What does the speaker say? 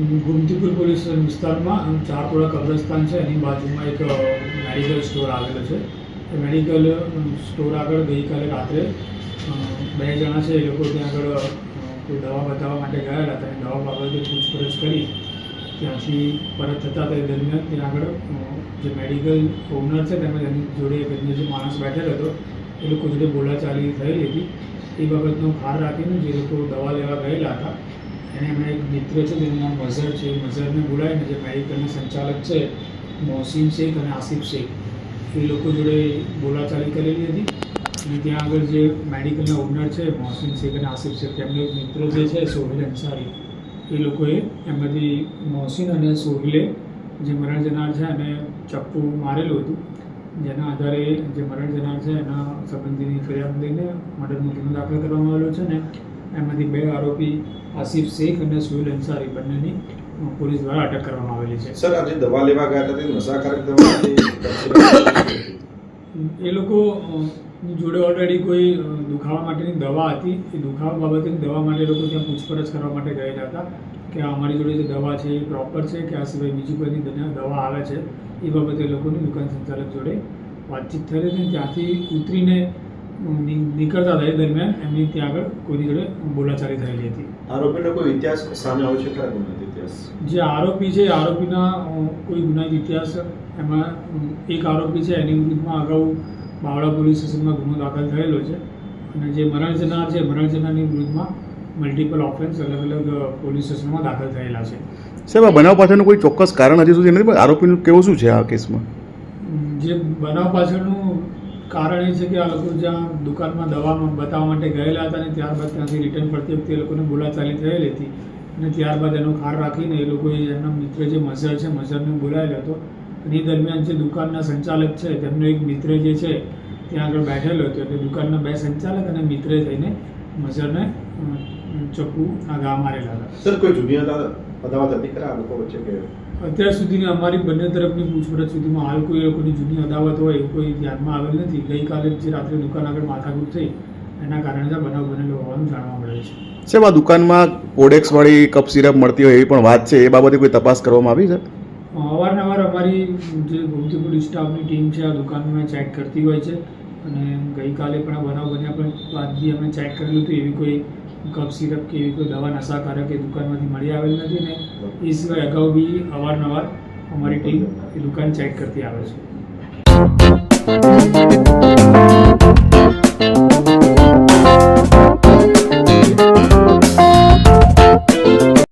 Gomtipur police વિસ્તારમાં 4 તોડા કબ્રસ્તાન છે, એની બાજુમાં એક મેડિકલ સ્ટોર આવેલો છે. એ મેડિકલ સ્ટોર આગળ ગઈકાલે રાત્રે 2 જણા છે, એ લોકો ત્યાં આગળ કોઈ દવા બતાવવા માટે ગયા હતા અને દવા બાબતે પૂછપરછ કરી ત્યાંથી પરત થતા તે દરમિયાન ત્યાં આગળ જે મેડિકલ ઓનર છે તેમજ એની જોડે અન્ય જે માણસ બેઠેલો હતો એ લોકો જોડે બોલાચાલી થયેલી હતી. એ બાબતનો ભાર રાખીને જે લોકો દવા લેવા ગયેલા હતા એને એમણે એક મિત્ર છે જેનું નામ મઝહર છે, એ મઝહરને બોલાવીને જે મેડિકલના સંચાલક છે મોહસિન શેખ અને આસિફ શેખ એ લોકો જોડે બોલાચાલી કરેલી હતી. અને ત્યાં આગળ જે મેડિકલના ઓનર છે મોહસિન શેખ અને આસિફ શેખ તેમનો એક મિત્ર જે છે સોહિલ અંસારી, એ લોકોએ એમાંથી મોહસિન અને સોહિલે જે મરણ જનાર છે એને ચપ્પુ મારેલું હતું, જેના આધારે જે મરણ જનાર છે એના સંબંધીની ફરિયાદ લઈને મર્ડરનો ગુનો દાખલ કરવામાં આવેલો છે ને એમાંથી 2 આરોપી આસિફ શેખ અને સોહિલ અંસારી બંનેની પોલીસ દ્વારા અટક કરવામાં આવેલી છે. સર, આજે દવા લેવા ગયા હતા તે નશાકારક દવા એ લોકો જોડે ઓલરેડી કોઈ દુખાવા માટેની દવા હતી. એ દુખાવા બાબતેની દવા માટે લોકો ત્યાં પૂછપરછ કરવા માટે ગયેલા હતા કે અમારી જોડે જે દવા છે એ પ્રોપર છે કે આ સિવાય બીજી કોઈ દવા આવે છે. એ બાબતે લોકોની દુકાન સંચાલક જોડે વાતચીત થઈ હતી. ત્યાંથી ઉતરીને નીકળતા હતા એ દરમિયાન એમની ત્યાં આગળ કોઈની જોડે બોલાચાલી થયેલી હતી. આરોપીનો કોઈ ઇતિહાસ સામે આવ્યો છે ખરા? ગુનાહિત ઇતિહાસ જે આરોપી છે આરોપીના કોઈ ગુનાહિત ઇતિહાસ, એમાં એક આરોપી છે એની વિરુદ્ધમાં અગાઉ બાવળા પોલીસ સ્ટેશનમાં ગુનો દાખલ થયેલો છે અને જે મરણ જનાર છે મરણ જનારની વિરુદ્ધમાં મલ્ટિપલ ઓફેન્સ અલગ અલગ પોલીસ સ્ટેશનમાં દાખલ થયેલા છે. સાહેબ, આ બનાવ પાછળનું કોઈ ચોક્કસ કારણ હજી સુધી નથી, આરોપીનું કેવું શું છે આ કેસમાં? જે બનાવ પાછળનું કારણ એ છે કે આ લોકો જ્યાં દુકાનમાં દવા બતાવવા માટે ગયેલા હતા અને ત્યારબાદ ત્યાંથી રિટર્ન ફરતી વખતે એ લોકોને બોલાચાલી થયેલી હતી અને ત્યારબાદ એનો ખાર રાખીને એ લોકોએ એમના મિત્ર જે મઝહર છે મઝહરને બોલાવેલો હતો. એ દરમિયાન જે દુકાનના સંચાલક છે તેમનો એક મિત્ર જે છે ત્યાં આગળ બેઠેલો હતો, એટલે દુકાનના 2 સંચાલક અને મિત્રે થઈને મઝહરને ચપ્પુના ઘા મારેલા હતા. સર, કોઈ જુની અદાવત હતી ખરા આ લોકો વચ્ચે કે? અત્યાર સુધીની અમારી બંને તરફની પૂછપરછ સુધીમાં હાલ કોઈ લોકોની જૂની અદાવત હોય એવું કોઈ ધ્યાનમાં આવેલ નથી. ગઈકાલે જે રાત્રે દુકાન આગળ માથાકૂટ થઈ એના કારણે જ બનાવ બનેલો હોવાનું જાણવા મળે છે. સાહેબ, આ દુકાનમાં કોડેક્સવાળી કપ સિરપ મળતી હોય એવી પણ વાત છે, એ બાબતે કોઈ તપાસ કરવામાં આવી છે? અવારનવાર અમારી જે ગોમતીપુર સ્ટાફની ટીમ છે આ દુકાનમાં ચેક કરતી હોય છે અને ગઈકાલે પણ આ બનાવ બન્યા પણ બાદ બી અમે ચેક કરેલું હતું. એવી કોઈ કફ સિરપ કે એવી કોઈ દવા નશાકારક એ દુકાનમાંથી મળી આવેલ નથી ને એ સિવાય અગાઉ બી અવારનવાર અમારી ટીમ એ દુકાન ચેક કરતી આવે છે.